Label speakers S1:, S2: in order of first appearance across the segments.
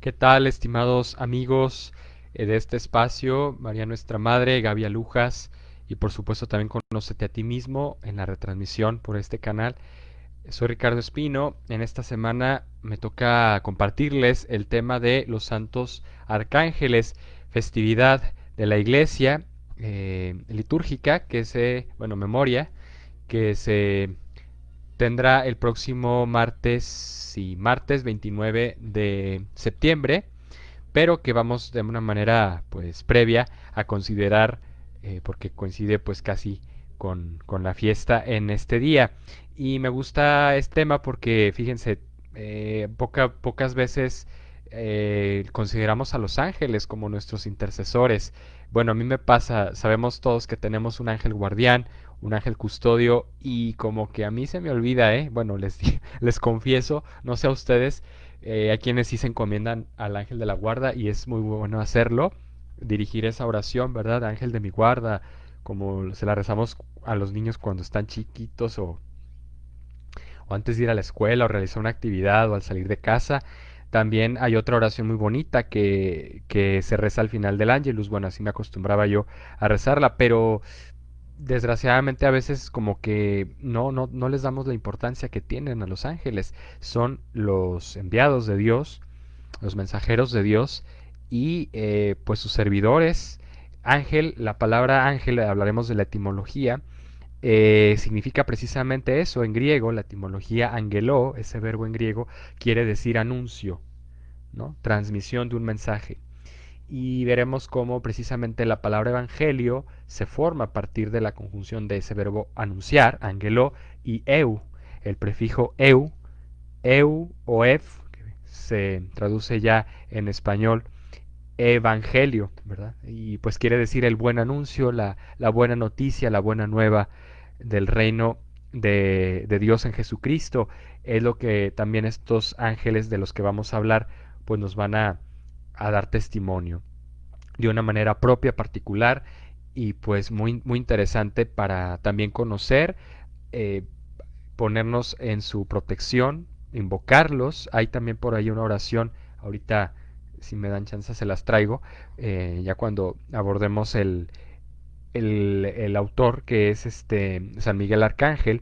S1: ¿Qué tal, estimados amigos de este espacio? María Nuestra Madre, Gaby Alujas y por supuesto también Conócete a ti mismo en la retransmisión por este canal. Soy Ricardo Espino. En esta semana me toca compartirles el tema de los santos arcángeles, festividad de la iglesia litúrgica, memoria, que se tendrá el próximo martes 29 de septiembre, pero que vamos de una manera pues previa a considerar, porque coincide pues casi con la fiesta en este día. Y me gusta este tema porque fíjense, pocas veces consideramos a los ángeles como nuestros intercesores. Bueno, a mí me pasa, sabemos todos que tenemos un ángel guardián, un ángel custodio, y como que a mí se me olvida, ¿eh? Bueno, les confieso, no sé a ustedes, hay quienes sí se encomiendan al ángel de la guarda y es muy bueno hacerlo, dirigir esa oración, ¿verdad? Ángel de mi guarda, como se la rezamos a los niños cuando están chiquitos o antes de ir a la escuela o realizar una actividad o al salir de casa. También hay otra oración muy bonita que se reza al final del Ángelus. Bueno, así me acostumbraba yo a rezarla, pero desgraciadamente a veces como que no les damos la importancia que tienen a los ángeles. Son los enviados de Dios, los mensajeros de Dios y pues sus servidores. Ángel, la palabra ángel, hablaremos de la etimología, significa precisamente eso en griego. La etimología angeló, ese verbo en griego, quiere decir anuncio, ¿no? Transmisión de un mensaje. Y veremos cómo precisamente la palabra evangelio se forma a partir de la conjunción de ese verbo anunciar, angeló, y eu, el prefijo eu o ev, que se traduce ya en español evangelio, ¿verdad? Y pues quiere decir el buen anuncio, la buena noticia, la buena nueva del reino de Dios en Jesucristo. Es lo que también estos ángeles de los que vamos a hablar pues nos van a dar testimonio de una manera propia, particular y pues muy interesante para también conocer, eh, ponernos en su protección, invocarlos. Hay también por ahí una oración, ahorita si me dan chance se las traigo, ya cuando abordemos el autor que es San Miguel Arcángel,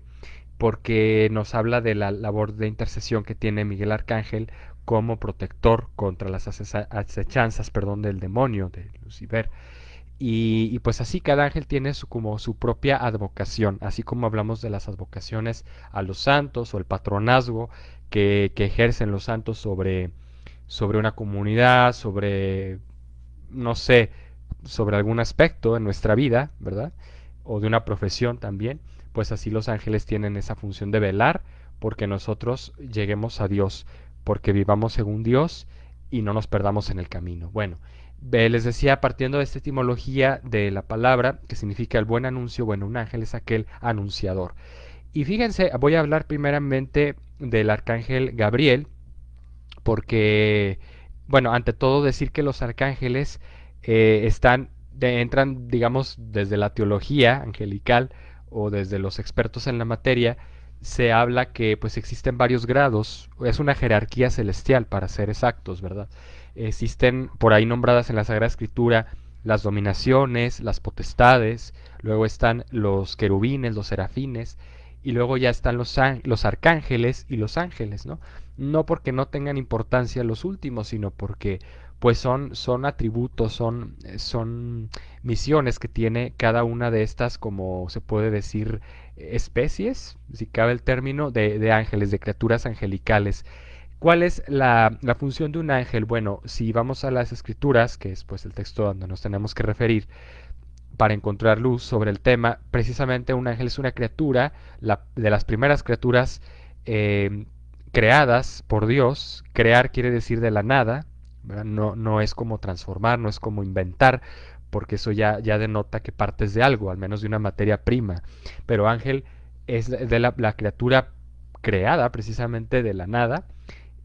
S1: porque nos habla de la labor de intercesión que tiene Miguel Arcángel como protector contra las acechanzas, perdón, del demonio, de Lucifer. Y pues así cada ángel tiene como su propia advocación, así como hablamos de las advocaciones a los santos o el patronazgo que ejercen los santos sobre una comunidad, sobre, no sé, sobre algún aspecto en nuestra vida, ¿verdad? O de una profesión también, pues así los ángeles tienen esa función de velar porque nosotros lleguemos a Dios, porque vivamos según Dios y no nos perdamos en el camino. Bueno, les decía, partiendo de esta etimología de la palabra, que significa el buen anuncio, bueno, un ángel es aquel anunciador. Y fíjense, voy a hablar primeramente del arcángel Gabriel, porque, bueno, ante todo decir que los arcángeles entran, digamos, desde la teología angelical o desde los expertos en la materia, se habla que pues existen varios grados, es una jerarquía celestial para ser exactos, ¿verdad? Existen por ahí nombradas en la Sagrada Escritura las dominaciones, las potestades, luego están los querubines, los serafines, y luego ya están los arcángeles y los ángeles, ¿no? No porque no tengan importancia los últimos, sino porque pues son atributos, son misiones que tiene cada una de estas, como se puede decir, especies, si cabe el término, de ángeles, de criaturas angelicales. ¿Cuál es la función de un ángel? Bueno, si vamos a las escrituras, que es pues el texto donde nos tenemos que referir, para encontrar luz sobre el tema, precisamente un ángel es una criatura, de las primeras criaturas eh, creadas por Dios. Crear quiere decir de la nada, ¿verdad? No es como transformar, no es como inventar, porque eso ya denota que partes de algo, al menos de una materia prima. Pero ángel es de la criatura creada precisamente de la nada.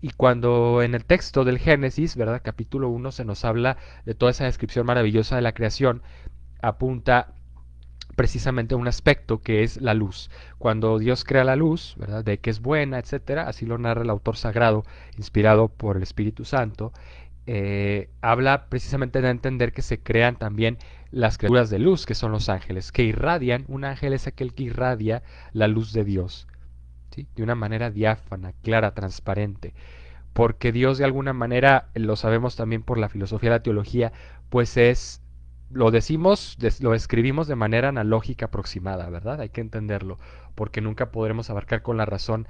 S1: Y cuando en el texto del Génesis, ¿verdad? Capítulo 1 se nos habla de toda esa descripción maravillosa de la creación, apunta precisamente a un aspecto que es la luz. Cuando Dios crea la luz, ¿verdad? De que es buena, etcétera, así lo narra el autor sagrado, inspirado por el Espíritu Santo, habla precisamente de entender que se crean también las criaturas de luz, que son los ángeles, que irradian. Un ángel es aquel que irradia la luz de Dios, ¿sí? De una manera diáfana, clara, transparente, porque Dios de alguna manera, lo sabemos también por la filosofía de la teología, pues es, lo decimos, lo escribimos de manera analógica aproximada, ¿verdad? Hay que entenderlo, porque nunca podremos abarcar con la razón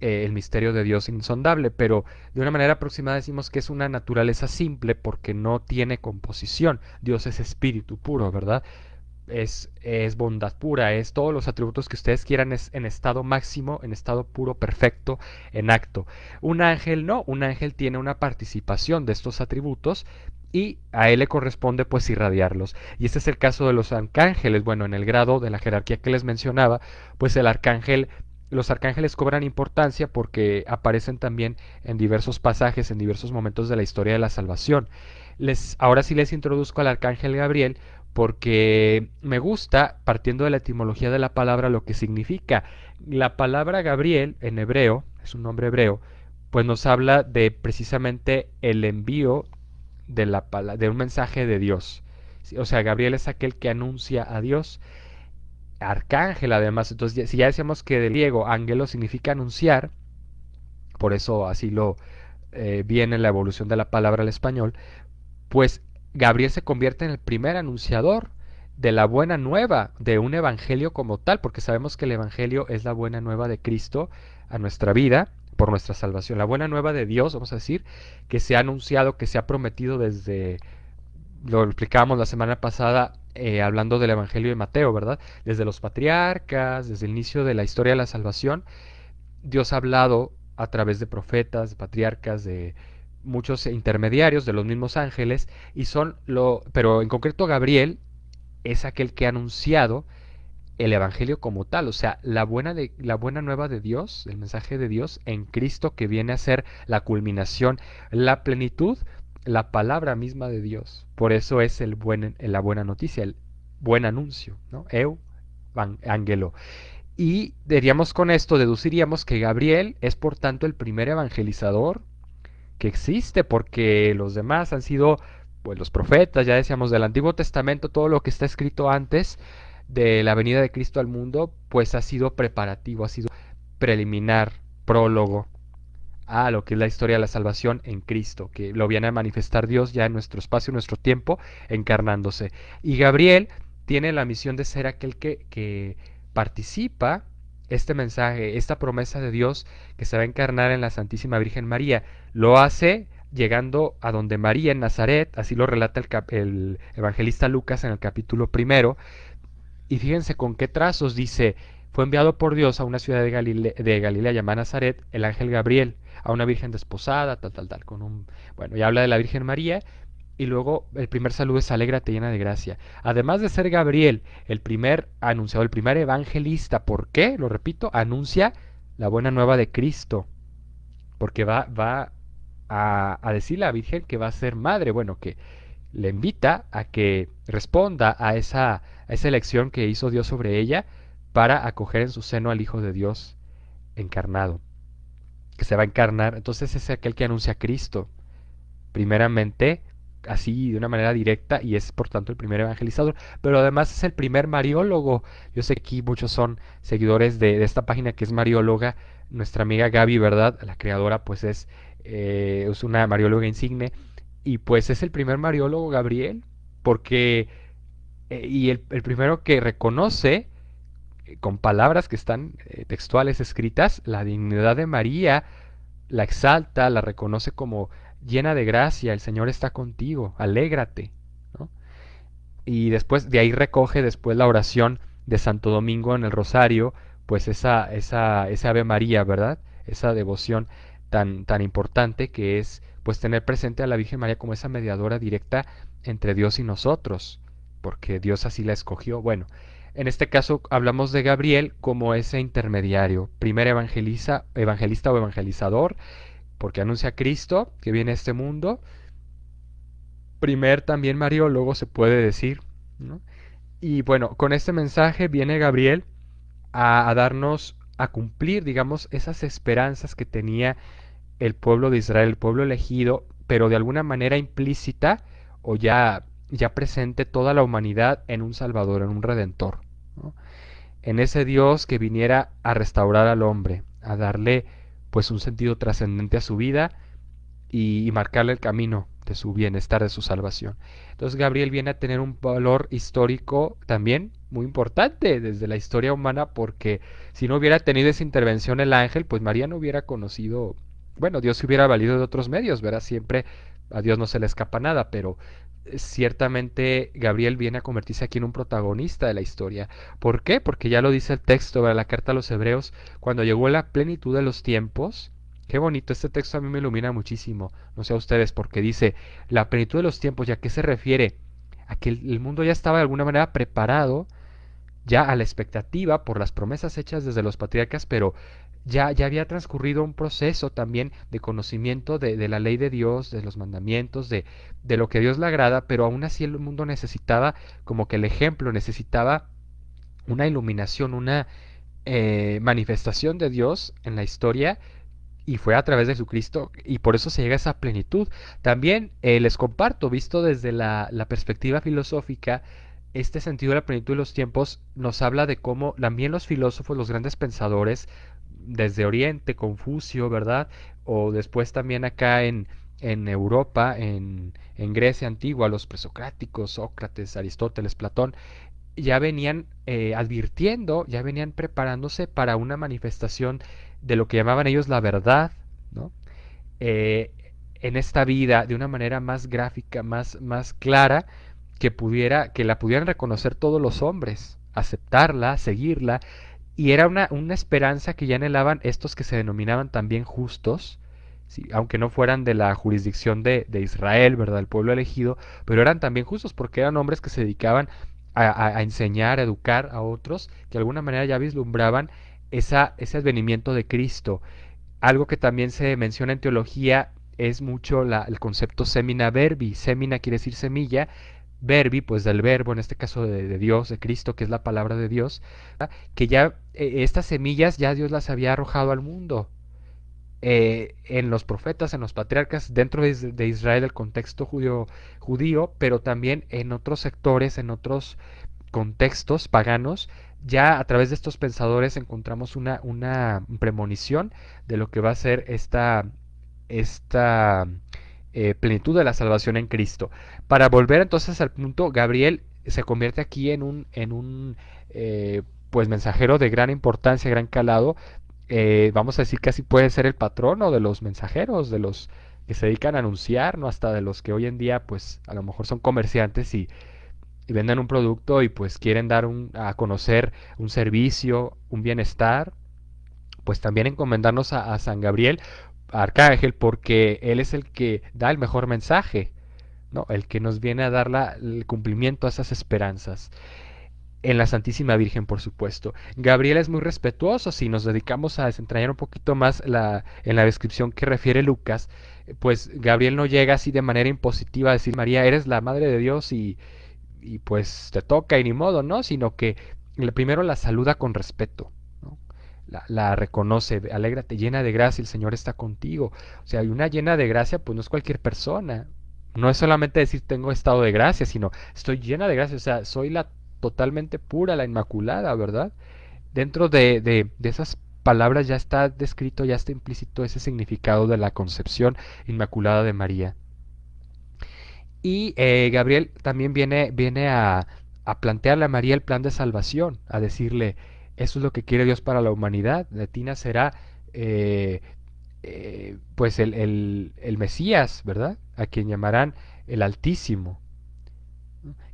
S1: el misterio de Dios insondable, pero de una manera aproximada decimos que es una naturaleza simple porque no tiene composición. Dios es espíritu puro, ¿verdad? Es bondad pura, es todos los atributos que ustedes quieran, es en estado máximo, en estado puro, perfecto, en acto. Un ángel no, un ángel tiene una participación de estos atributos y a él le corresponde pues irradiarlos. Y este es el caso de los arcángeles. Bueno, en el grado de la jerarquía que les mencionaba, pues el arcángel, los arcángeles cobran importancia porque aparecen también en diversos pasajes, en diversos momentos de la historia de la salvación. Ahora sí les introduzco al arcángel Gabriel porque me gusta, partiendo de la etimología de la palabra, lo que significa. La palabra Gabriel en hebreo, es un nombre hebreo, pues nos habla de precisamente el envío de un mensaje de Dios. ¿Sí? O sea, Gabriel es aquel que anuncia a Dios. Arcángel además, entonces si ya decíamos que del griego ángelo significa anunciar, por eso así lo viene la evolución de la palabra al español, pues Gabriel se convierte en el primer anunciador de la buena nueva, de un evangelio como tal, porque sabemos que el evangelio es la buena nueva de Cristo a nuestra vida por nuestra salvación, la buena nueva de Dios, vamos a decir, que se ha anunciado, que se ha prometido desde, lo explicábamos la semana pasada, hablando del evangelio de Mateo, ¿verdad? Desde los patriarcas, desde el inicio de la historia de la salvación, Dios ha hablado a través de profetas, de patriarcas, de muchos intermediarios, de los mismos ángeles, y pero en concreto Gabriel es aquel que ha anunciado el evangelio como tal, o sea, la buena nueva de Dios, el mensaje de Dios en Cristo, que viene a ser la culminación, la plenitud, la palabra misma de Dios. Por eso es la buena noticia, el buen anuncio, ¿no? Ángelo. Y diríamos con esto, deduciríamos que Gabriel es por tanto el primer evangelizador que existe, porque los demás han sido, pues los profetas, ya decíamos, del Antiguo Testamento, todo lo que está escrito antes de la venida de Cristo al mundo, pues ha sido preparativo, ha sido preliminar, prólogo a lo que es la historia de la salvación en Cristo, que lo viene a manifestar Dios ya en nuestro espacio, en nuestro tiempo, encarnándose. Y Gabriel tiene la misión de ser aquel que participa este mensaje, esta promesa de Dios que se va a encarnar en la Santísima Virgen María. Lo hace llegando a donde María en Nazaret, así lo relata el evangelista Lucas en el capítulo primero, y fíjense con qué trazos dice, fue enviado por Dios a una ciudad de Galilea llamada Nazaret, el ángel Gabriel, a una virgen desposada, tal, tal, tal, bueno, y habla de la Virgen María, y luego el primer saludo es alégrate llena de gracia. Además de ser Gabriel el primer anunciado, el primer evangelista, ¿por qué? Lo repito, anuncia la buena nueva de Cristo, porque va a decirle a la Virgen que va a ser madre, bueno, que le invita a que responda a esa elección que hizo Dios sobre ella para acoger en su seno al Hijo de Dios encarnado, que se va a encarnar. Entonces es aquel que anuncia a Cristo, primeramente, así de una manera directa, y es por tanto el primer evangelizador, pero además es el primer mariólogo. Yo sé que aquí muchos son seguidores de esta página que es marióloga, nuestra amiga Gaby, ¿verdad? La creadora pues es una marióloga insigne, y pues es el primer mariólogo Gabriel, porque y el primero que reconoce con palabras que están textuales escritas la dignidad de María, la exalta, la reconoce como llena de gracia, el Señor está contigo, alégrate, ¿no? Y después de ahí recoge después la oración de Santo Domingo en el Rosario, pues esa Ave María, ¿verdad? Esa devoción tan importante que es pues tener presente a la Virgen María como esa mediadora directa entre Dios y nosotros, porque Dios así la escogió. Bueno, en este caso hablamos de Gabriel como ese intermediario, primer evangelista o evangelizador, porque anuncia a Cristo que viene a este mundo, primer también mariólogo se puede decir, ¿no? Y bueno, con este mensaje viene Gabriel a darnos, a cumplir, digamos, esas esperanzas que tenía el pueblo de Israel, el pueblo elegido, pero de alguna manera implícita o ya presente toda la humanidad en un Salvador, en un Redentor, ¿no? En ese Dios que viniera a restaurar al hombre, a darle pues un sentido trascendente a su vida y marcarle el camino de su bienestar, de su salvación. Entonces Gabriel viene a tener un valor histórico también muy importante desde la historia humana, porque si no hubiera tenido esa intervención el ángel, pues María no hubiera conocido, bueno, Dios se hubiera valido de otros medios, ¿verdad? Siempre a Dios no se le escapa nada, pero ciertamente Gabriel viene a convertirse aquí en un protagonista de la historia. ¿Por qué? Porque ya lo dice el texto de la carta a los Hebreos, cuando llegó la plenitud de los tiempos. Qué bonito, este texto a mí me ilumina muchísimo, no sé a ustedes, porque dice la plenitud de los tiempos. ¿Y a qué se refiere? A que el mundo ya estaba de alguna manera preparado, ya a la expectativa por las promesas hechas desde los patriarcas, pero ya había transcurrido un proceso también de conocimiento de la ley de Dios, de los mandamientos, de lo que a Dios le agrada, pero aún así el mundo necesitaba, como que el ejemplo necesitaba una iluminación, una manifestación de Dios en la historia, y fue a través de Jesucristo, y por eso se llega a esa plenitud. También les comparto, visto desde la perspectiva filosófica, este sentido de la plenitud de los tiempos nos habla de cómo también los filósofos, los grandes pensadores, desde Oriente, Confucio, ¿verdad? O después también acá en Europa, en Grecia antigua, los presocráticos, Sócrates, Aristóteles, Platón, ya venían advirtiendo, ya venían preparándose para una manifestación de lo que llamaban ellos la verdad, ¿no? Eh, en esta vida de una manera más gráfica, más clara, que la pudieran reconocer todos los hombres, aceptarla, seguirla, y era una esperanza que ya anhelaban estos que se denominaban también justos, ¿sí? Aunque no fueran de la jurisdicción de Israel, ¿verdad? El pueblo elegido, pero eran también justos porque eran hombres que se dedicaban a enseñar, a educar a otros, que de alguna manera ya vislumbraban ese advenimiento de Cristo. Algo que también se menciona en teología es mucho el concepto semina verbi. Semina quiere decir semilla, verbi, pues del verbo, en este caso de Dios, de Cristo, que es la palabra de Dios, ¿verdad? Que ya estas semillas ya Dios las había arrojado al mundo. En los profetas, en los patriarcas, dentro de Israel, el contexto judío, pero también en otros sectores, en otros contextos paganos, ya a través de estos pensadores encontramos una premonición de lo que va a ser esta plenitud de la salvación en Cristo. Para volver entonces al punto, Gabriel se convierte aquí en un pues mensajero de gran importancia, gran calado. Vamos a decir que así puede ser el patrono de los mensajeros, de los que se dedican a anunciar, no hasta de los que hoy en día pues a lo mejor son comerciantes y venden un producto y pues quieren dar a conocer un servicio, un bienestar. Pues también encomendarnos a San Gabriel, a Arcángel, porque él es el que da el mejor mensaje, ¿no? El que nos viene a dar el cumplimiento a esas esperanzas. En la Santísima Virgen, por supuesto. Gabriel es muy respetuoso. Si nos dedicamos a desentrañar un poquito más en la descripción que refiere Lucas, pues Gabriel no llega así de manera impositiva a decir, María, eres la Madre de Dios y pues te toca y ni modo, ¿no? Sino que primero la saluda con respeto, ¿no? La reconoce, alégrate, llena de gracia, el Señor está contigo. O sea, hay una llena de gracia, pues no es cualquier persona. No es solamente decir tengo estado de gracia, sino estoy llena de gracia, o sea, soy la totalmente pura, la inmaculada, ¿verdad? Dentro de esas palabras ya está descrito, ya está implícito ese significado de la concepción inmaculada de María. Y Gabriel también viene a plantearle a María el plan de salvación, a decirle, eso es lo que quiere Dios para la humanidad, de ti nacerá eh, pues el Mesías, ¿verdad? A quien llamarán el Altísimo.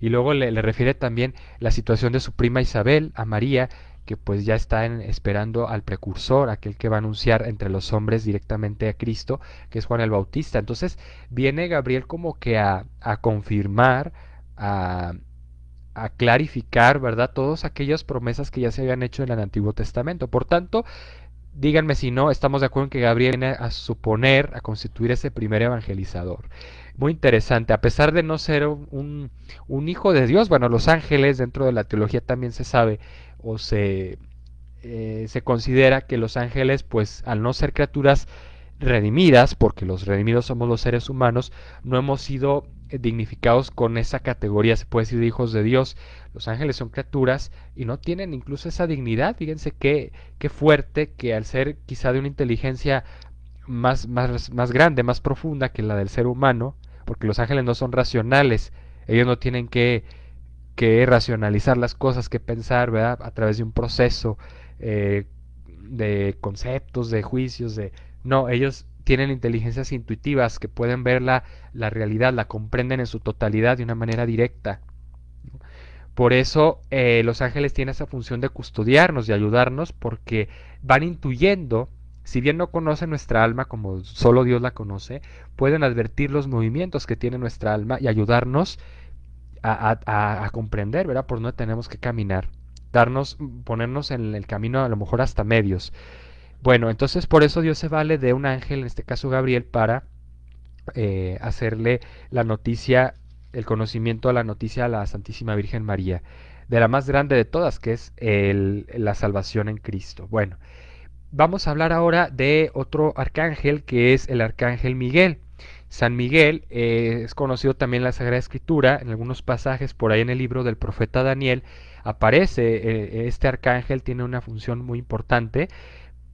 S1: Y luego le refiere también la situación de su prima Isabel, a María, que pues ya está esperando al precursor, aquel que va a anunciar entre los hombres directamente a Cristo, que es Juan el Bautista. Entonces viene Gabriel como que a confirmar, a, a clarificar, ¿verdad? Todas aquellas promesas que ya se habían hecho en el Antiguo Testamento. Por tanto, díganme si no, estamos de acuerdo en que Gabriel viene a suponer, a constituir ese primer evangelizador. Muy interesante, a pesar de no ser un hijo de Dios, bueno, los ángeles dentro de la teología también se sabe o se considera que los ángeles, pues al no ser criaturas redimidas, porque los redimidos somos los seres humanos, no hemos sido dignificados con esa categoría, se puede decir, de hijos de Dios. Los ángeles son criaturas y no tienen incluso esa dignidad. Fíjense qué fuerte que al ser quizá de una inteligencia más grande, más profunda que la del ser humano, porque los ángeles no son racionales, ellos no tienen que racionalizar las cosas, que pensar, ¿verdad? A través de un proceso eh, de conceptos, de juicios, de... No, ellos tienen inteligencias intuitivas que pueden ver la realidad, la comprenden en su totalidad de una manera directa. Por eso los ángeles tienen esa función de custodiarnos, de ayudarnos, porque van intuyendo, si bien no conocen nuestra alma como solo Dios la conoce, pueden advertir los movimientos que tiene nuestra alma y ayudarnos a comprender, ¿verdad? Por dónde tenemos que caminar, ponernos en el camino a lo mejor hasta medios. Bueno, entonces por eso Dios se vale de un ángel, en este caso Gabriel, para hacerle la noticia, el conocimiento a la noticia a la Santísima Virgen María, de la más grande de todas, que es la salvación en Cristo. Bueno, vamos a hablar ahora de otro arcángel, que es el arcángel Miguel. San Miguel es conocido también en la Sagrada Escritura, en algunos pasajes por ahí en el libro del profeta Daniel aparece este arcángel, tiene una función muy importante,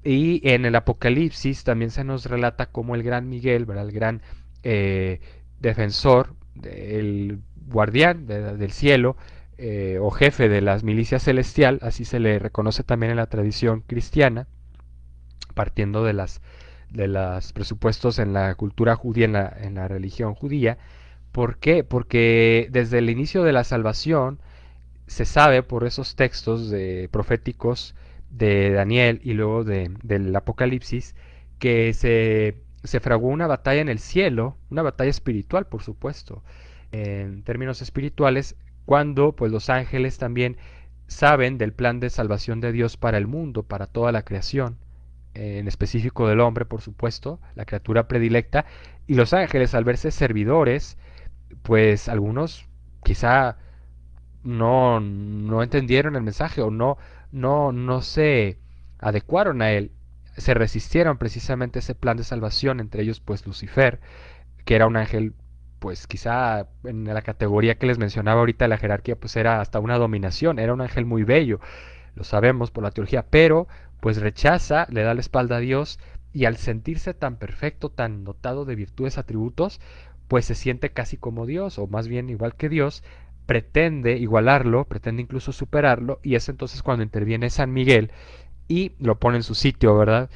S1: y en el Apocalipsis también se nos relata como el gran Miguel, ¿verdad? El gran eh, defensor, el guardián del cielo, o jefe de las milicias celestial, así se le reconoce también en la tradición cristiana, partiendo de los presupuestos en la cultura judía, en la religión judía. ¿Por qué? Porque desde el inicio de la salvación se sabe por esos textos proféticos de Daniel y luego del Apocalipsis que se fraguó una batalla en el cielo, una batalla espiritual, por supuesto, en términos espirituales, cuando pues los ángeles también saben del plan de salvación de Dios para el mundo, para toda la creación, en específico del hombre, por supuesto, la criatura predilecta, y los ángeles al verse servidores, pues algunos quizá no entendieron el mensaje o no se adecuaron a él, se resistieron precisamente a ese plan de salvación, entre ellos pues Lucifer, que era un ángel pues quizá en la categoría que les mencionaba ahorita de la jerarquía pues era hasta una dominación, era un ángel muy bello, lo sabemos por la teología, pero pues rechaza, le da la espalda a Dios y al sentirse tan perfecto, tan dotado de virtudes, atributos, pues se siente casi como Dios, o más bien igual que Dios, pretende igualarlo, pretende incluso superarlo, y es entonces cuando interviene San Miguel y lo pone en su sitio, ¿verdad?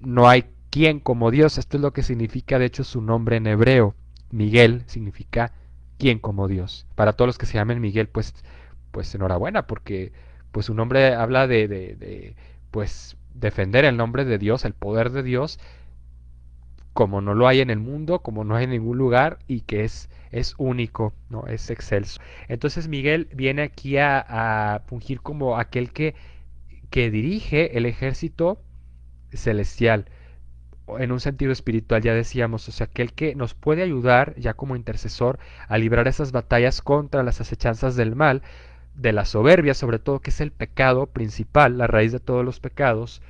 S1: No hay quien como Dios, esto es lo que significa de hecho su nombre en hebreo. Miguel significa quien como Dios. Para todos los que se llamen Miguel, pues enhorabuena, porque pues su nombre habla pues defender el nombre de Dios, el poder de Dios, como no lo hay en el mundo, como no hay en ningún lugar y que es único, ¿no? Es excelso. Entonces Miguel viene aquí a fungir como aquel que dirige el ejército celestial, en un sentido espiritual, ya decíamos, o sea, aquel que nos puede ayudar ya como intercesor a librar esas batallas contra las acechanzas del mal, de la soberbia sobre todo, que es el pecado principal, la raíz de todos los pecados,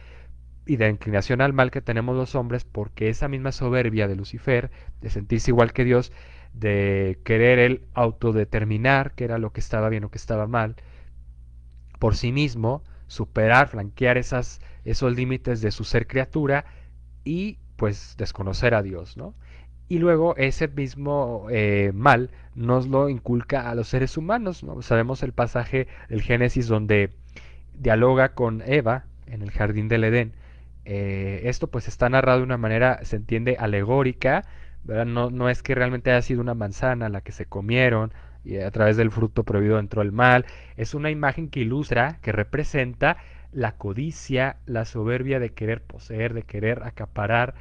S1: y de la inclinación al mal que tenemos los hombres, porque esa misma soberbia de Lucifer, de sentirse igual que Dios, de querer él autodeterminar qué era lo que estaba bien o qué estaba mal, por sí mismo, superar, flanquear esos límites de su ser criatura y pues desconocer a Dios, ¿no? Y luego ese mismo mal nos lo inculca a los seres humanos, ¿no? Sabemos el pasaje del Génesis donde dialoga con Eva en el jardín del Edén. Esto pues está narrado de una manera, se entiende, alegórica, ¿verdad? No es que realmente haya sido una manzana la que se comieron y a través del fruto prohibido entró el mal. Es una imagen que ilustra, que representa la codicia, la soberbia de querer poseer, de querer acaparar,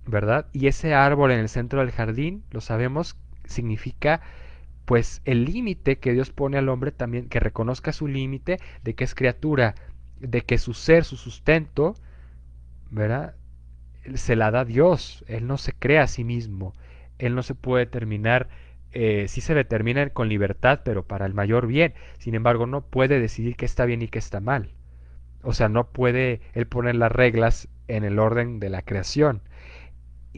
S1: ¿verdad? Y ese árbol en el centro del jardín, lo sabemos, significa pues el límite que Dios pone al hombre también, que reconozca su límite de que es criatura, de que su ser, su sustento, ¿verdad? Se la da Dios, Él no se crea a sí mismo, Él no se puede determinar, sí se determina con libertad, pero para el mayor bien, sin embargo no puede decidir qué está bien y qué está mal, o sea, no puede Él poner las reglas en el orden de la creación,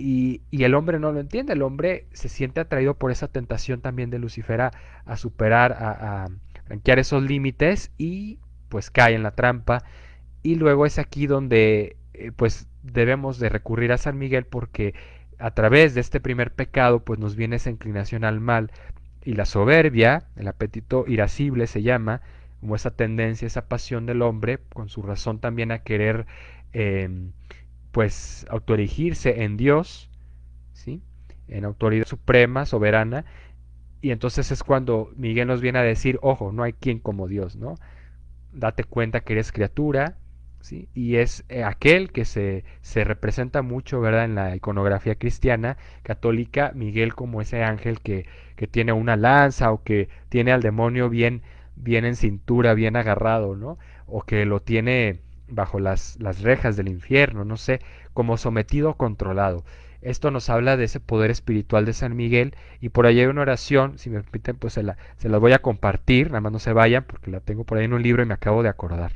S1: y el hombre no lo entiende, el hombre se siente atraído por esa tentación también de Lucifer a superar, a franquear esos límites y pues cae en la trampa. Y luego es aquí donde pues debemos de recurrir a San Miguel porque a través de este primer pecado pues nos viene esa inclinación al mal y la soberbia, el apetito irascible se llama, como esa tendencia, esa pasión del hombre con su razón también a querer eh, pues autoerigirse en Dios, ¿sí? En autoridad suprema, soberana, y entonces es cuando Miguel nos viene a decir, ojo, no hay quien como Dios, ¿no? Date cuenta que eres criatura, ¿sí? Y es aquel que se representa mucho, ¿verdad? En la iconografía cristiana, católica, Miguel como ese ángel que tiene una lanza o que tiene al demonio bien en cintura, bien agarrado, ¿no? O que lo tiene bajo las rejas del infierno, no sé, como sometido o controlado. Esto nos habla de ese poder espiritual de San Miguel y por ahí hay una oración, si me permiten, pues se las voy a compartir, nada más no se vayan porque la tengo por ahí en un libro y me acabo de acordar.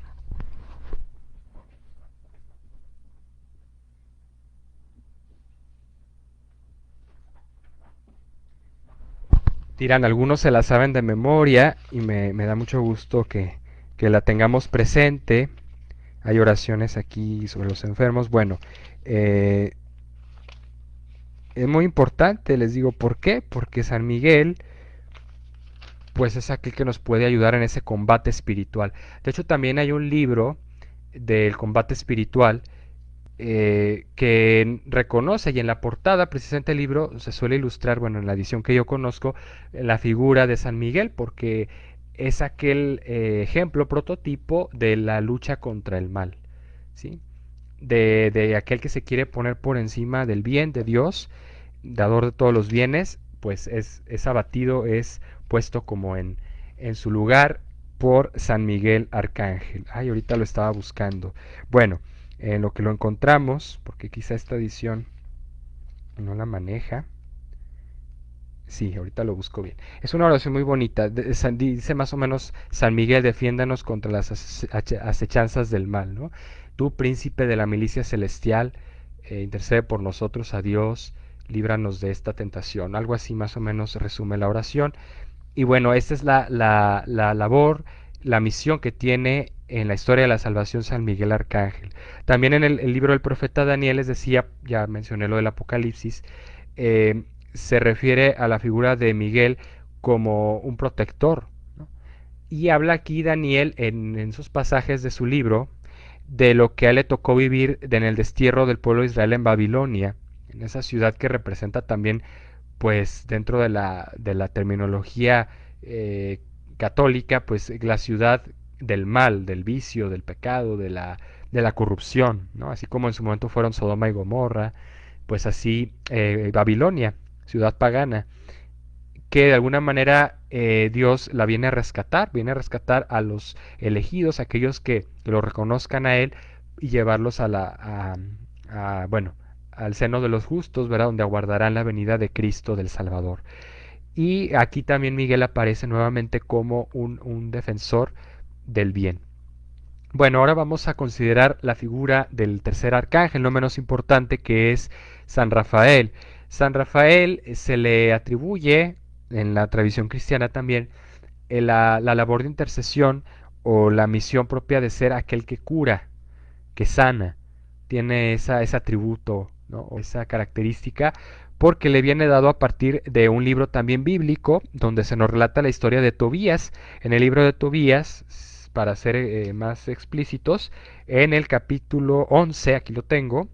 S1: Tiran, algunos se la saben de memoria y me da mucho gusto que la tengamos presente. Hay oraciones aquí sobre los enfermos. Bueno, eh, es muy importante, les digo, ¿por qué? Porque San Miguel pues es aquel que nos puede ayudar en ese combate espiritual. De hecho, también hay un libro del combate espiritual que reconoce y en la portada precisamente el libro se suele ilustrar, bueno, en la edición que yo conozco, la figura de San Miguel porque es aquel ejemplo, prototipo de la lucha contra el mal, ¿sí? De aquel que se quiere poner por encima del bien de Dios, dador de todos los bienes, pues es abatido, es puesto como en su lugar por San Miguel Arcángel. Ay, ahorita lo estaba buscando. Bueno, en lo que lo encontramos, porque quizá esta edición no la maneja. Sí, ahorita lo busco bien. Es una oración muy bonita. Dice más o menos, San Miguel, defiéndanos contra las acechanzas del mal, ¿no? Tú, príncipe de la milicia celestial, intercede por nosotros a Dios, líbranos de esta tentación. Algo así más o menos resume la oración. Y bueno, esta es la labor, la misión que tiene en la historia de la salvación San Miguel Arcángel. También en el libro del profeta Daniel les decía, ya mencioné lo del Apocalipsis, eh, se refiere a la figura de Miguel como un protector, ¿no? Y habla aquí Daniel en sus pasajes de su libro de lo que a él le tocó vivir en el destierro del pueblo de Israel en Babilonia, en esa ciudad que representa también pues dentro de la terminología eh, católica, pues la ciudad del mal, del vicio, del pecado, de la corrupción, ¿no? Así como en su momento fueron Sodoma y Gomorra, pues así Babilonia, ciudad pagana, que de alguna manera Dios la viene a rescatar a los elegidos, aquellos que lo reconozcan a Él y llevarlos bueno, al seno de los justos, ¿verdad? Donde aguardarán la venida de Cristo del Salvador. Y aquí también Miguel aparece nuevamente como un defensor del bien. Bueno, ahora vamos a considerar la figura del tercer arcángel, no menos importante, que es San Rafael. San Rafael se le atribuye, en la tradición cristiana también, la labor de intercesión o la misión propia de ser aquel que cura, que sana. Tiene ese atributo, ¿no? O esa característica, porque le viene dado a partir de un libro también bíblico, donde se nos relata la historia de Tobías. En el libro de Tobías, para ser más explícitos, en el capítulo 11, aquí lo tengo,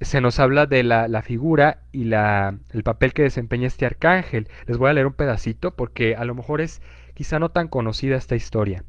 S1: se nos habla de la figura y el papel que desempeña este arcángel. Les voy a leer un pedacito porque a lo mejor es quizá no tan conocida esta historia.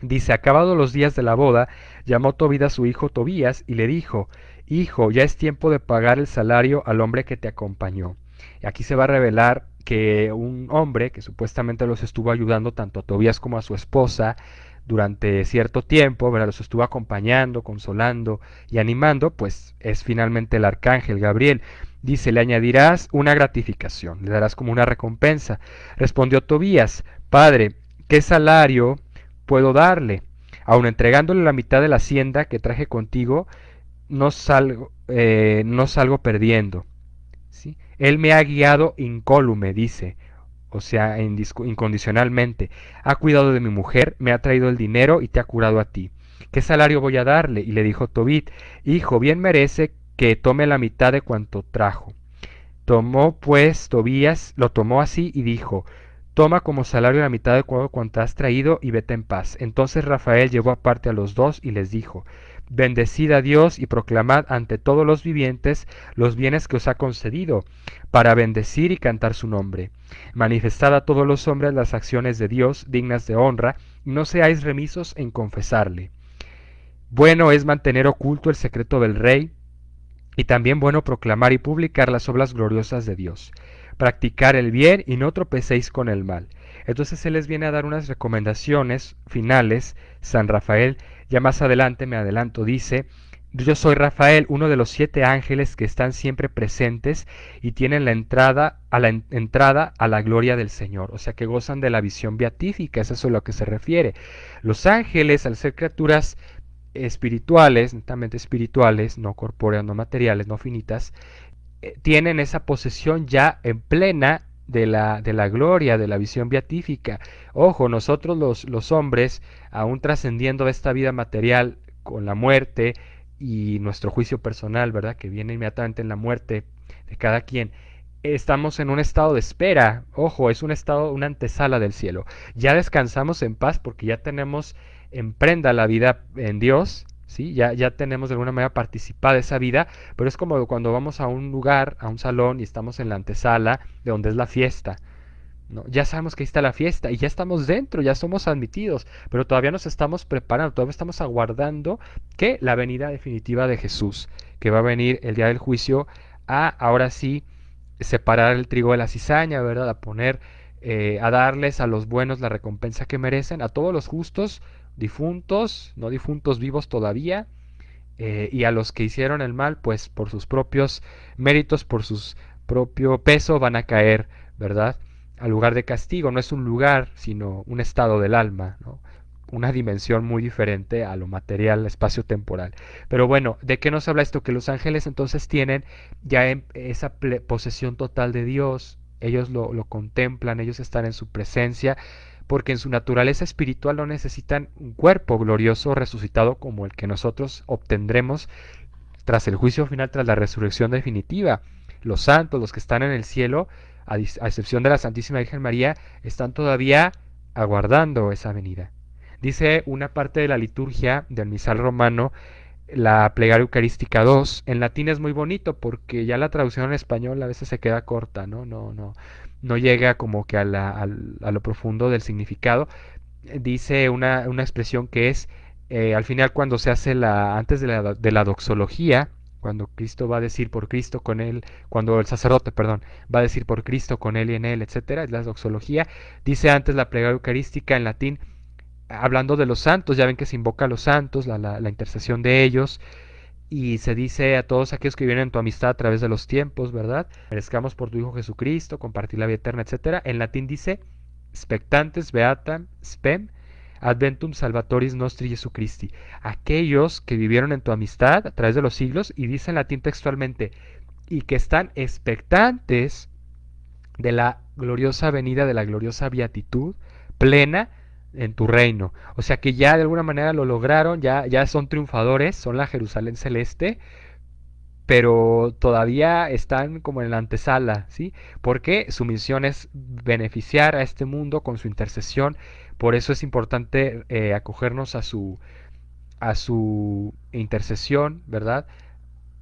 S1: Dice, acabados los días de la boda, llamó Tobit a su hijo Tobías y le dijo, hijo, ya es tiempo de pagar el salario al hombre que te acompañó. Y aquí se va a revelar que un hombre que supuestamente los estuvo ayudando tanto a Tobías como a su esposa durante cierto tiempo, ¿verdad? Los estuvo acompañando, consolando y animando, pues es finalmente el arcángel Gabriel. Dice, le añadirás una gratificación, le darás como una recompensa. Respondió Tobías, padre, ¿qué salario puedo darle? Aun entregándole la mitad de la hacienda que traje contigo, no salgo perdiendo, ¿sí? Él me ha guiado incólume, dice, o sea, incondicionalmente. Ha cuidado de mi mujer, me ha traído el dinero y te ha curado a ti. ¿Qué salario voy a darle? Y le dijo Tobit, hijo, bien merece que tome la mitad de cuanto trajo. Tomó pues Tobías, lo tomó así y dijo, toma como salario la mitad de cuanto has traído y vete en paz. Entonces Rafael llevó aparte a los dos y les dijo, bendecid a Dios y proclamad ante todos los vivientes los bienes que os ha concedido, para bendecir y cantar su nombre. Manifestad a todos los hombres las acciones de Dios dignas de honra, y no seáis remisos en confesarle. Bueno es mantener oculto el secreto del rey, y también bueno proclamar y publicar las obras gloriosas de Dios. Practicar el bien y no tropecéis con el mal. Entonces Él les viene a dar unas recomendaciones finales. San Rafael, ya más adelante, me adelanto, dice, yo soy Rafael, uno de los 7 ángeles que están siempre presentes y tienen entrada a la gloria del Señor, o sea que gozan de la visión beatífica, es eso a lo que se refiere. Los ángeles, al ser criaturas espirituales, netamente espirituales, no corpóreas, no materiales, no finitas, tienen esa posesión ya en plena de la gloria, de la visión beatífica. Ojo, nosotros los hombres, aún trascendiendo esta vida material con la muerte y nuestro juicio personal, ¿verdad? Que viene inmediatamente en la muerte de cada quien, estamos en un estado de espera. Ojo, es un estado, una antesala del cielo. Ya descansamos en paz porque ya tenemos en prenda la vida en Dios, ¿sí? Ya tenemos de alguna manera participada esa vida, pero es como cuando vamos a un lugar, a un salón y estamos en la antesala de donde es la fiesta. ¿No? Ya sabemos que ahí está la fiesta y ya estamos dentro, ya somos admitidos, pero todavía nos estamos preparando, todavía estamos aguardando que la venida definitiva de Jesús, que va a venir el día del juicio a ahora sí separar el trigo de la cizaña, ¿verdad? A poner, a darles a los buenos la recompensa que merecen, a todos los justos, difuntos, no difuntos vivos todavía, y a los que hicieron el mal, pues por sus propios méritos, por su propio peso, van a caer, ¿verdad? Al lugar de castigo. No es un lugar, sino un estado del alma, ¿no? Una dimensión muy diferente a lo material, espacio-temporal. Pero bueno, ¿de qué nos habla esto? Que los ángeles entonces tienen ya esa posesión total de Dios, ellos lo contemplan, ellos están en su presencia, porque en su naturaleza espiritual no necesitan un cuerpo glorioso resucitado como el que nosotros obtendremos tras el juicio final, tras la resurrección definitiva. Los santos, los que están en el cielo, a excepción de la Santísima Virgen María, están todavía aguardando esa venida. Dice una parte de la liturgia del misal romano, la plegaria eucarística 2, en latín es muy bonito porque ya la traducción en español a veces se queda corta, no llega como que a lo profundo del significado. Dice una expresión que es, al final cuando se hace antes de la doxología, cuando Cristo va a decir por Cristo con él, cuando el sacerdote, perdón, va a decir por Cristo con él y en él, etcétera, es la doxología, dice antes la plegaria eucarística en latín, hablando de los santos, ya ven que se invoca a los santos, la intercesión de ellos, y se dice a todos aquellos que vienen en tu amistad a través de los tiempos, ¿verdad? Merezcamos por tu Hijo Jesucristo, compartir la vida eterna, etcétera. En latín dice, spectantes beatam spem adventum salvatoris nostri Jesu Christi. Aquellos que vivieron en tu amistad a través de los siglos, y dice en latín textualmente, y que están expectantes de la gloriosa venida, de la gloriosa beatitud plena en tu reino. O sea que ya de alguna manera lo lograron, ya son triunfadores, son la Jerusalén celeste, pero todavía están como en la antesala, ¿sí? Porque su misión es beneficiar a este mundo con su intercesión. Por eso es importante acogernos a su intercesión, ¿verdad?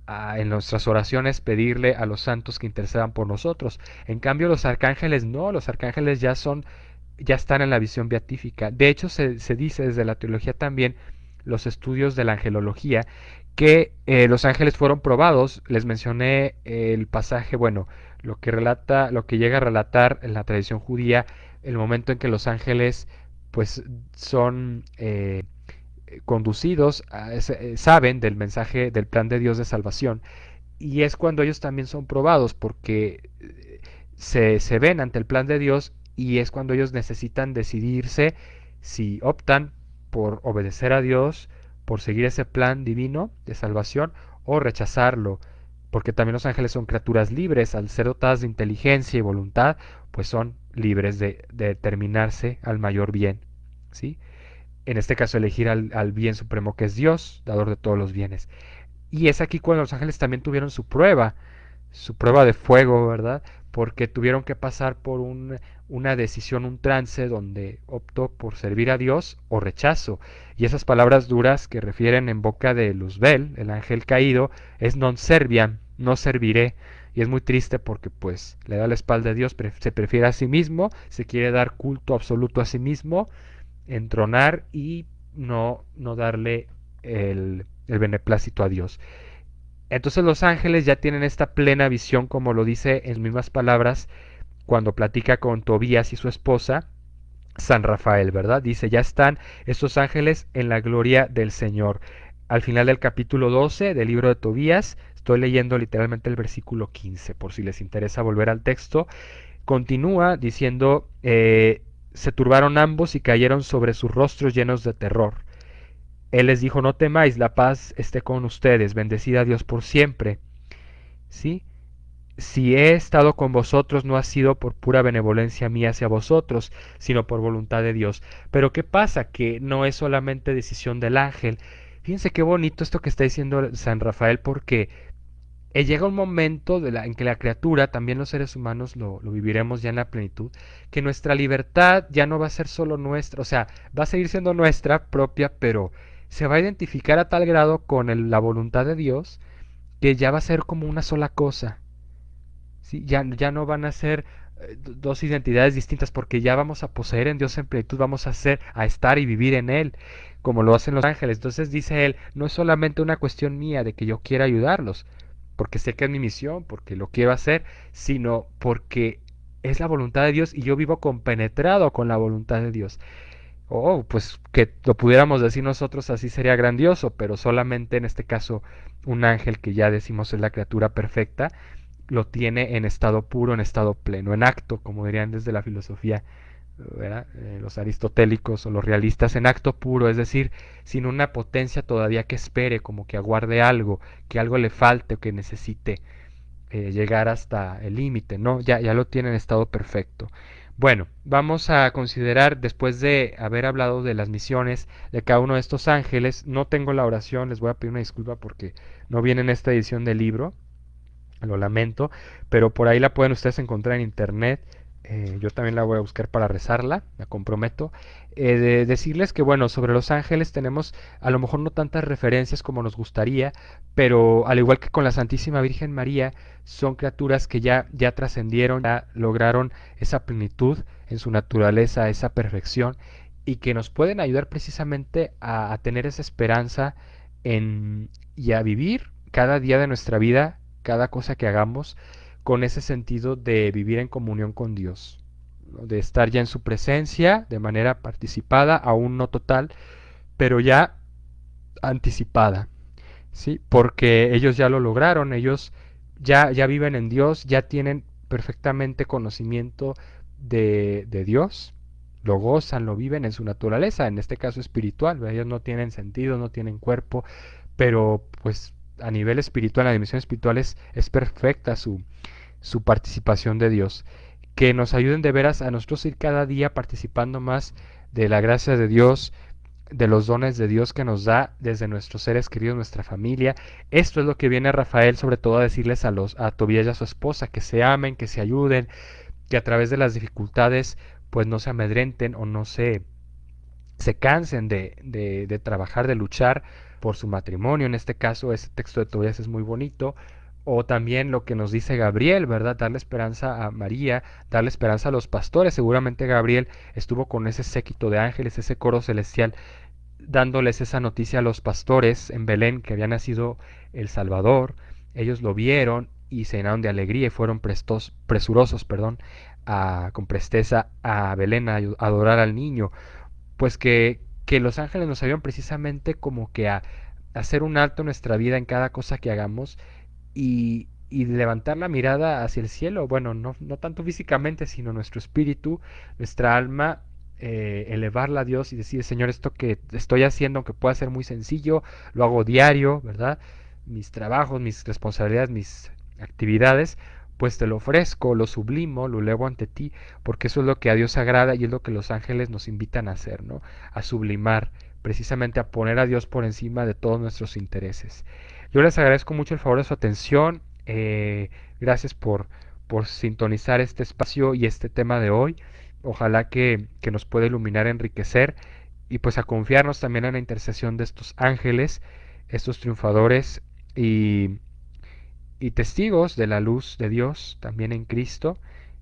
S1: En nuestras oraciones pedirle a los santos que intercedan por nosotros. En cambio, los arcángeles no, los arcángeles ya están en la visión beatífica. De hecho, se dice desde la teología también, los estudios de la angelología, que los ángeles fueron probados. Les mencioné el pasaje, bueno, lo que llega a relatar en la tradición judía, el momento en que los ángeles, pues, son conducidos, saben del mensaje, del plan de Dios de salvación, y es cuando ellos también son probados, porque se ven ante el plan de Dios, y es cuando ellos necesitan decidirse si optan por obedecer a Dios, por seguir ese plan divino de salvación, o rechazarlo, porque también los ángeles son criaturas libres, al ser dotadas de inteligencia y voluntad, pues son libres de determinarse al mayor bien, ¿sí? En este caso elegir al bien supremo que es Dios, dador de todos los bienes. Y es aquí cuando los ángeles también tuvieron su prueba de fuego, ¿verdad? Porque tuvieron que pasar por una decisión, un trance donde optó por servir a Dios o rechazo. Y esas palabras duras que refieren en boca de Luzbel, el ángel caído, es non serviam, no serviré. Y es muy triste porque pues le da la espalda a Dios, se prefiere a sí mismo, se quiere dar culto absoluto a sí mismo, entronar y no darle el beneplácito a Dios. Entonces los ángeles ya tienen esta plena visión, como lo dice en sus mismas palabras, cuando platica con Tobías y su esposa, San Rafael, ¿verdad? Dice, ya están estos ángeles en la gloria del Señor. Al final del capítulo 12 del libro de Tobías, estoy leyendo literalmente el versículo 15, por si les interesa volver al texto, continúa diciendo, se turbaron ambos y cayeron sobre sus rostros llenos de terror. Él les dijo, no temáis, la paz esté con ustedes, bendecida a Dios por siempre. ¿Sí? Si he estado con vosotros no ha sido por pura benevolencia mía hacia vosotros, sino por voluntad de Dios. Pero ¿qué pasa? Que no es solamente decisión del ángel. Fíjense qué bonito esto que está diciendo San Rafael, porque llega un momento en que la criatura, también los seres humanos lo viviremos ya en la plenitud, que nuestra libertad ya no va a ser solo nuestra, o sea, va a seguir siendo nuestra propia, pero se va a identificar a tal grado con la voluntad de Dios que ya va a ser como una sola cosa. ¿Sí? Ya no van a ser dos identidades distintas porque ya vamos a poseer en Dios en plenitud, vamos a estar y vivir en Él, como lo hacen los ángeles. Entonces dice él, no es solamente una cuestión mía de que yo quiera ayudarlos, porque sé que es mi misión, porque lo quiero hacer, sino porque es la voluntad de Dios y yo vivo compenetrado con la voluntad de Dios. Oh, pues que lo pudiéramos decir nosotros así sería grandioso, pero solamente en este caso un ángel que ya decimos es la criatura perfecta, lo tiene en estado puro, en estado pleno, en acto, como dirían desde la filosofía, los aristotélicos o los realistas, en acto puro, es decir, sin una potencia todavía que espere, como que aguarde algo, que algo le falte o que necesite llegar hasta el límite, ¿no? Ya lo tiene en estado perfecto. Bueno, vamos a considerar, después de haber hablado de las misiones de cada uno de estos ángeles, no tengo la oración, les voy a pedir una disculpa porque no viene en esta edición del libro, lo lamento, pero por ahí la pueden ustedes encontrar en internet. Yo también la voy a buscar para rezarla, me comprometo. De decirles que, bueno, sobre los ángeles tenemos a lo mejor no tantas referencias como nos gustaría, pero al igual que con la Santísima Virgen María, son criaturas que ya trascendieron, ya lograron esa plenitud en su naturaleza, esa perfección, y que nos pueden ayudar precisamente a tener esa esperanza y a vivir cada día de nuestra vida, cada cosa que hagamos, con ese sentido de vivir en comunión con Dios, ¿no? De estar ya en su presencia de manera participada, aún no total, pero ya anticipada, ¿sí? Porque ellos ya lo lograron, ellos ya viven en Dios, ya tienen perfectamente conocimiento de Dios, lo gozan, lo viven en su naturaleza, en este caso espiritual, ¿verdad? Ellos no tienen sentido, no tienen cuerpo, pero pues a nivel espiritual, la dimensión espiritual es perfecta su participación de Dios. Que nos ayuden de veras a nosotros ir cada día participando más de la gracia de Dios, de los dones de Dios que nos da desde nuestros seres queridos, nuestra familia. Esto es lo que viene Rafael sobre todo a decirles a Tobías y a su esposa, que se amen, que se ayuden, que a través de las dificultades pues no se amedrenten o no se cansen de trabajar, de luchar por su matrimonio. En este caso, ese texto de Tobías es muy bonito. O también lo que nos dice Gabriel, ¿verdad? Darle esperanza a María, darle esperanza a los pastores. Seguramente Gabriel estuvo con ese séquito de ángeles, ese coro celestial, dándoles esa noticia a los pastores en Belén que había nacido el Salvador. Ellos lo vieron y se llenaron de alegría y fueron presurosos, perdón, con presteza a Belén a adorar al niño. Pues que los ángeles nos ayudan precisamente como que a hacer un alto en nuestra vida en cada cosa que hagamos y levantar la mirada hacia el cielo. Bueno, no tanto físicamente, sino nuestro espíritu, nuestra alma, elevarla a Dios y decir, Señor, esto que estoy haciendo, aunque pueda ser muy sencillo, lo hago diario, ¿verdad? mis trabajos, mis responsabilidades, mis actividades, pues te lo ofrezco, lo sublimo, lo elevo ante ti, porque eso es lo que a Dios agrada y es lo que los ángeles nos invitan a hacer, ¿no? A sublimar, precisamente a poner a Dios por encima de todos nuestros intereses. Yo les agradezco mucho el favor de su atención. Gracias por sintonizar este espacio y este tema de hoy. Ojalá que nos pueda iluminar, enriquecer y pues a confiarnos también en la intercesión de estos ángeles, estos triunfadores y, y testigos de la luz de Dios también en Cristo,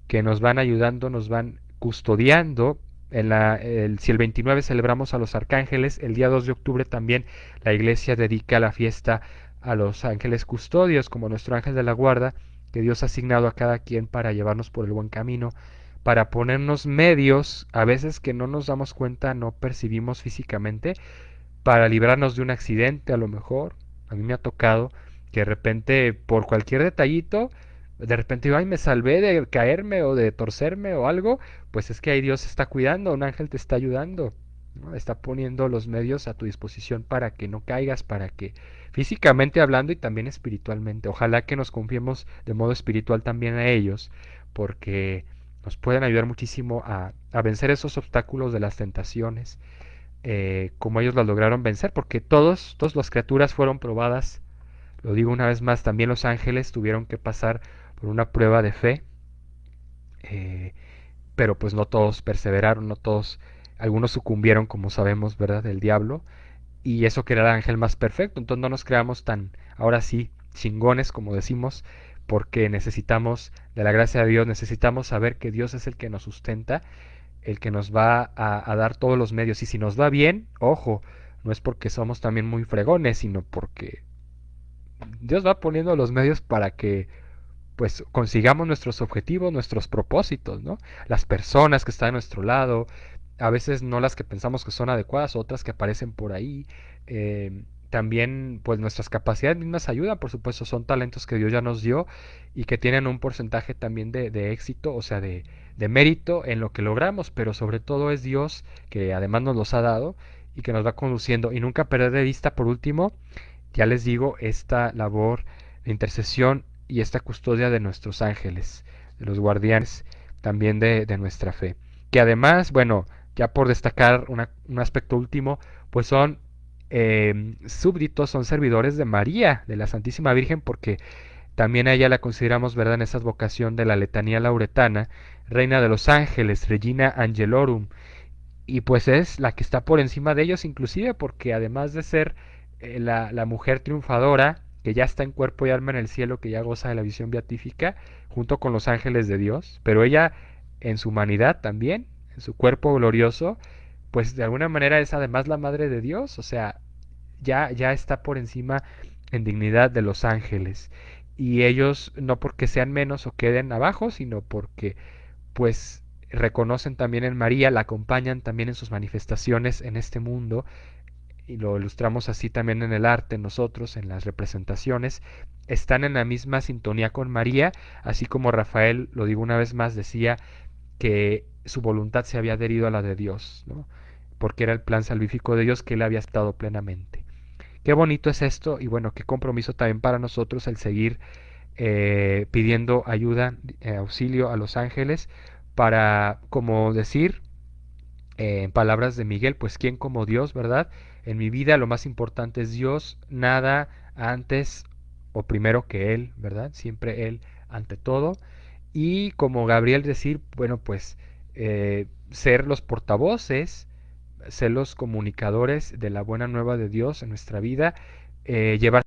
S1: que nos van ayudando, nos van custodiando. Si el 29 celebramos a los arcángeles, el día 2 de octubre también la iglesia dedica la fiesta a los ángeles custodios, como nuestro ángel de la guarda, que Dios ha asignado a cada quien para llevarnos por el buen camino, para ponernos medios, a veces que no nos damos cuenta, no percibimos físicamente, para librarnos de un accidente a lo mejor. A mí me ha tocado que de repente por cualquier detallito, de repente digo, ay, me salvé de caerme o de torcerme o algo, pues es que ahí Dios está cuidando, un ángel te está ayudando, ¿no? Está poniendo los medios a tu disposición para que no caigas, para que físicamente hablando y también espiritualmente. Ojalá que nos confiemos de modo espiritual también a ellos, porque nos pueden ayudar muchísimo a vencer esos obstáculos de las tentaciones, como ellos lo lograron vencer, porque todas las criaturas fueron probadas. Lo digo una vez más, también los ángeles tuvieron que pasar por una prueba de fe, eh, pero pues no todos perseveraron, no todos, algunos sucumbieron, como sabemos, ¿verdad?, del diablo, y eso que era el ángel más perfecto. Entonces no nos creamos tan, ahora sí, chingones, como decimos, porque necesitamos de la gracia de Dios, necesitamos saber que Dios es el que nos sustenta, el que nos va a dar todos los medios. Y si nos va bien, ojo, no es porque somos también muy fregones, sino porque Dios va poniendo los medios para que pues consigamos nuestros objetivos, nuestros propósitos, ¿no? Las personas que están a nuestro lado, a veces no las que pensamos que son adecuadas, otras que aparecen por ahí. También, pues nuestras capacidades mismas ayudan, por supuesto, son talentos que Dios ya nos dio y que tienen un porcentaje también de éxito, o sea, de mérito en lo que logramos, pero sobre todo es Dios que además nos los ha dado y que nos va conduciendo. Y nunca perder de vista, por último, ya les digo, esta labor de intercesión y esta custodia de nuestros ángeles, de los guardianes también de nuestra fe. Que además, bueno, ya por destacar un aspecto último, pues son súbditos, son servidores de María, de la Santísima Virgen, porque también a ella la consideramos, ¿verdad?, en esa vocación de la letanía lauretana, Reina de los Ángeles, Regina Angelorum, y pues es la que está por encima de ellos, inclusive porque además de ser la mujer triunfadora, que ya está en cuerpo y alma en el cielo, que ya goza de la visión beatífica, junto con los ángeles de Dios, pero ella en su humanidad también, en su cuerpo glorioso, pues de alguna manera es además la madre de Dios, o sea, ya está por encima en dignidad de los ángeles. Y ellos no porque sean menos o queden abajo, sino porque pues reconocen también en María, la acompañan también en sus manifestaciones en este mundo, y lo ilustramos así también en el arte, nosotros, en las representaciones, están en la misma sintonía con María, así como Rafael, lo digo una vez más, decía que su voluntad se había adherido a la de Dios, ¿no? Porque era el plan salvífico de Dios que él había estado plenamente. Qué bonito es esto y bueno, qué compromiso también para nosotros el seguir pidiendo ayuda, auxilio a los ángeles para, como decir, en palabras de Miguel, pues quién como Dios, ¿verdad? En mi vida lo más importante es Dios, nada antes o primero que Él, ¿verdad? Siempre Él ante todo. Y como Gabriel decir, bueno, pues ser los portavoces, ser los comunicadores de la buena nueva de Dios en nuestra vida, llevar